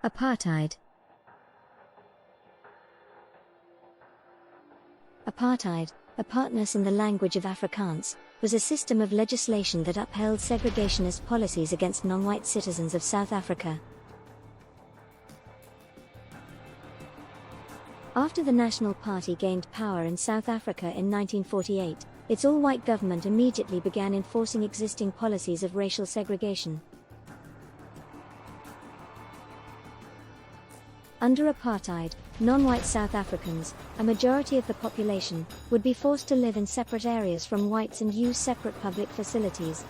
Apartheid. Apartheid, apartness in the language of Afrikaans, was a system of legislation that upheld segregationist policies against non-white citizens of South Africa. After the National Party gained power in South Africa in 1948, its all-white government immediately began enforcing existing policies of racial segregation. Under apartheid, non-white South Africans, a majority of the population, would be forced to live in separate areas from whites and use separate public facilities.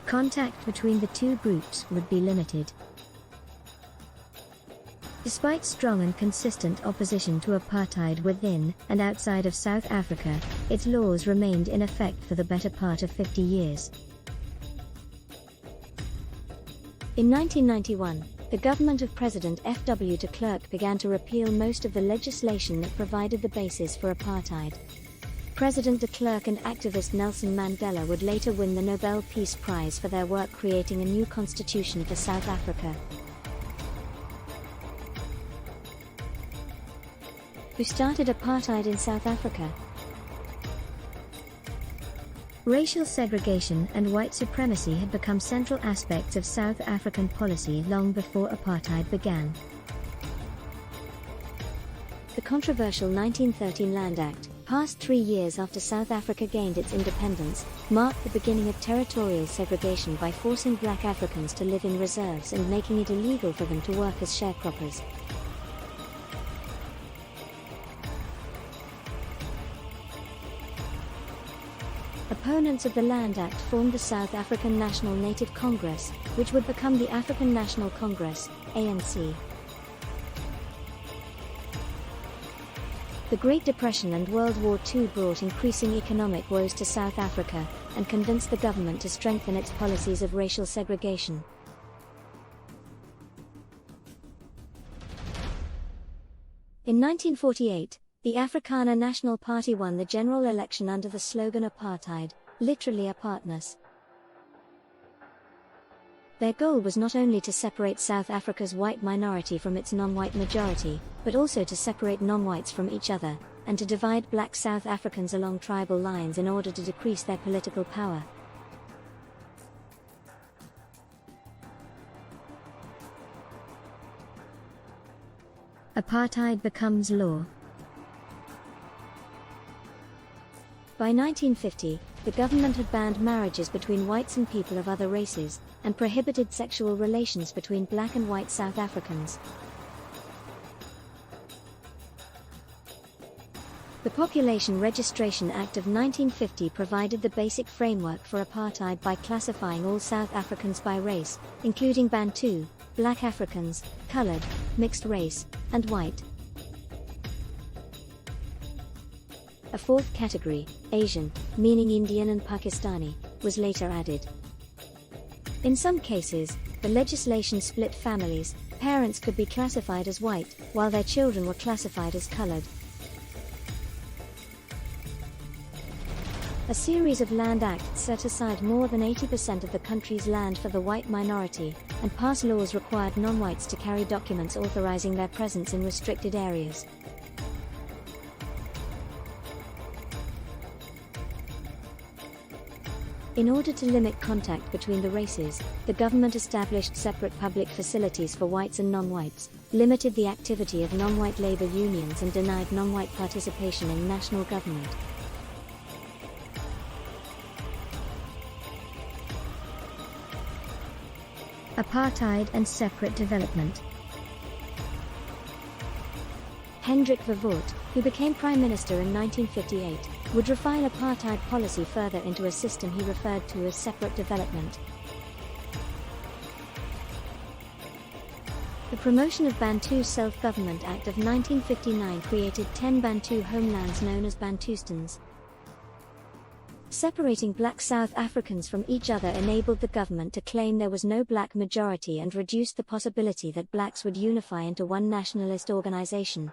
Contact between the two groups would be limited. Despite strong and consistent opposition to apartheid within and outside of South Africa, its laws remained in effect for the better part of 50 years. In 1991, the government of President F.W. de Klerk began to repeal most of the legislation that provided the basis for apartheid. President de Klerk and activist Nelson Mandela would later win the Nobel Peace Prize for their work creating a new constitution for South Africa. Who started apartheid in South Africa? Racial segregation and white supremacy had become central aspects of South African policy long before apartheid began. The controversial 1913 Land Act, passed 3 years after South Africa gained its independence, marked the beginning of territorial segregation by forcing black Africans to live in reserves and making it illegal for them to work as sharecroppers. Opponents of the Land Act formed the South African National Native Congress, which would become the African National Congress, ANC. The Great Depression and World War II brought increasing economic woes to South Africa, and convinced the government to strengthen its policies of racial segregation. In 1948, the Afrikaner National Party won the general election under the slogan Apartheid, literally apartness. Their goal was not only to separate South Africa's white minority from its non-white majority, but also to separate non-whites from each other, and to divide black South Africans along tribal lines in order to decrease their political power. Apartheid becomes law. By 1950, the government had banned marriages between whites and people of other races, and prohibited sexual relations between black and white South Africans. The Population Registration Act of 1950 provided the basic framework for apartheid by classifying all South Africans by race, including Bantu, black Africans, colored, mixed race, and white. A fourth category, Asian, meaning Indian and Pakistani, was later added. In some cases, the legislation split families. Parents could be classified as white, while their children were classified as colored. A series of land acts set aside more than 80% of the country's land for the white minority, and passed laws required non-whites to carry documents authorizing their presence in restricted areas. In order to limit contact between the races, the government established separate public facilities for whites and non-whites, limited the activity of non-white labor unions and denied non-white participation in national government. Apartheid and Separate Development. Hendrik Verwoerd, who became Prime Minister in 1958, would refine apartheid policy further into a system he referred to as separate development. The Promotion of Bantu Self-Government Act of 1959 created 10 Bantu homelands known as Bantustans. Separating black South Africans from each other enabled the government to claim there was no black majority and reduced the possibility that blacks would unify into one nationalist organization.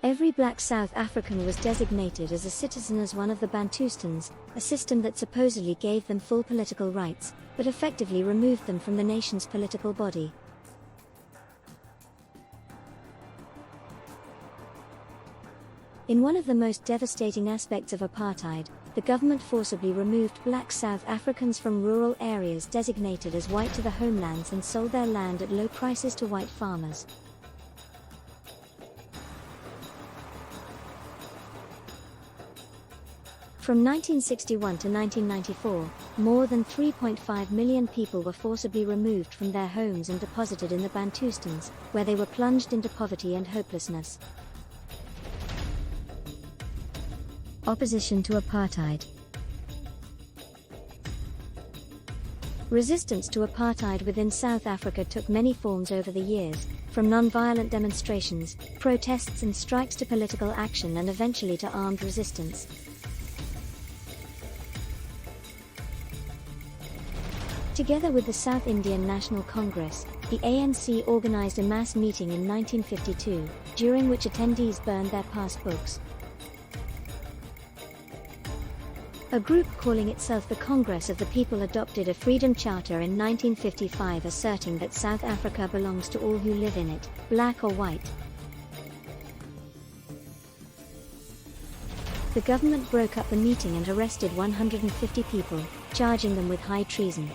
Every black South African was designated as a citizen as one of the Bantustans, a system that supposedly gave them full political rights, but effectively removed them from the nation's political body. In one of the most devastating aspects of apartheid, the government forcibly removed black South Africans from rural areas designated as white to the homelands and sold their land at low prices to white farmers. From 1961 to 1994, more than 3.5 million people were forcibly removed from their homes and deposited in the Bantustans, where they were plunged into poverty and hopelessness. Opposition to apartheid. Resistance to apartheid within South Africa took many forms over the years, from non-violent demonstrations, protests and strikes to political action and eventually to armed resistance. Together with the South Indian National Congress, the ANC organized a mass meeting in 1952, during which attendees burned their passbooks. A group calling itself the Congress of the People adopted a Freedom Charter in 1955 asserting that South Africa belongs to all who live in it, black or white. The government broke up the meeting and arrested 150 people, charging them with high treason.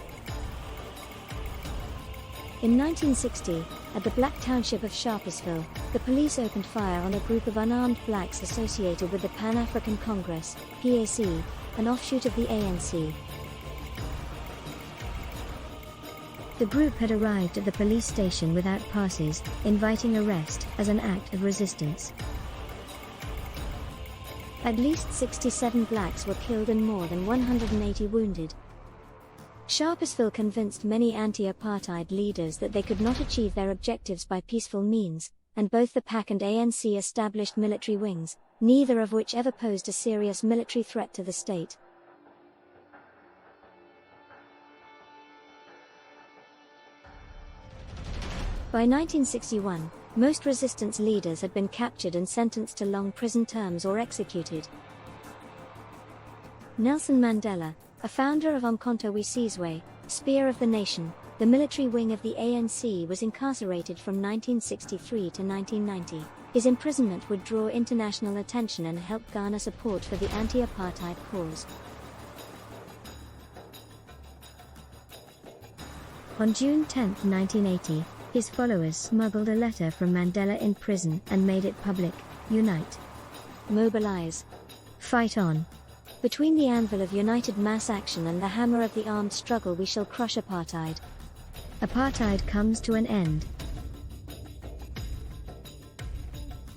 In 1960, at the black township of Sharpersville, the police opened fire on a group of unarmed blacks associated with the Pan-African Congress, PAC, an offshoot of the ANC. The group had arrived at the police station without passes, inviting arrest as an act of resistance. At least 67 blacks were killed and more than 180 wounded. Sharpersville convinced many anti-apartheid leaders that they could not achieve their objectives by peaceful means, and both the PAC and ANC established military wings, neither of which ever posed a serious military threat to the state. By 1961, most resistance leaders had been captured and sentenced to long prison terms or executed. Nelson Mandela, a founder of Umkhonto we Sizwe, Spear of the Nation, the military wing of the ANC, was incarcerated from 1963 to 1990. His imprisonment would draw international attention and help garner support for the anti-apartheid cause. On June 10, 1980, his followers smuggled a letter from Mandela in prison and made it public: "Unite. Mobilize. Fight on. Between the anvil of united mass action and the hammer of the armed struggle we shall crush apartheid. Apartheid comes to an end."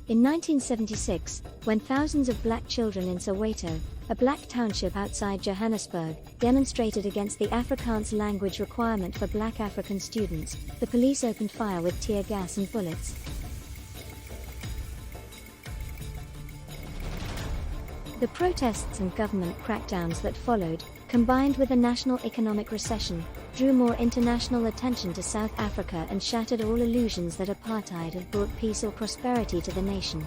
In 1976, when thousands of black children in Soweto, a black township outside Johannesburg, demonstrated against the Afrikaans language requirement for black African students, the police opened fire with tear gas and bullets. The protests and government crackdowns that followed, combined with a national economic recession, drew more international attention to South Africa and shattered all illusions that apartheid had brought peace or prosperity to the nation.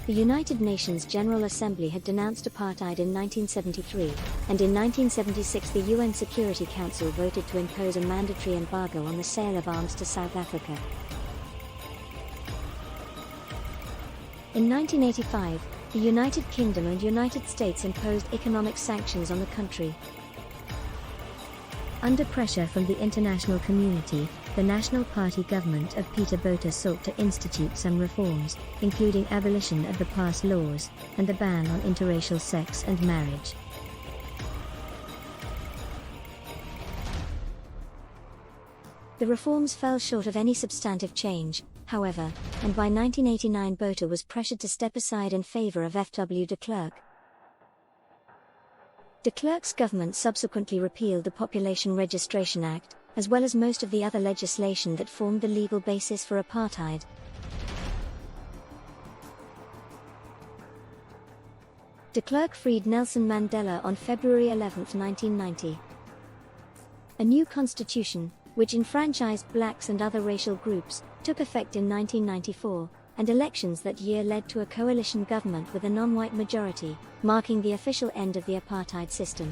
The United Nations General Assembly had denounced apartheid in 1973, and in 1976 the UN Security Council voted to impose a mandatory embargo on the sale of arms to South Africa. In 1985, the United Kingdom and United States imposed economic sanctions on the country. Under pressure from the international community, the National Party government of Peter Botha sought to institute some reforms, including abolition of the past laws, and the ban on interracial sex and marriage. The reforms fell short of any substantive change, however, and by 1989 Botha was pressured to step aside in favor of F.W. de Klerk. De Klerk's government subsequently repealed the Population Registration Act, as well as most of the other legislation that formed the legal basis for apartheid. De Klerk freed Nelson Mandela on February 11, 1990. A new constitution, which enfranchised blacks and other racial groups, took effect in 1994, and elections that year led to a coalition government with a non-white majority, marking the official end of the apartheid system.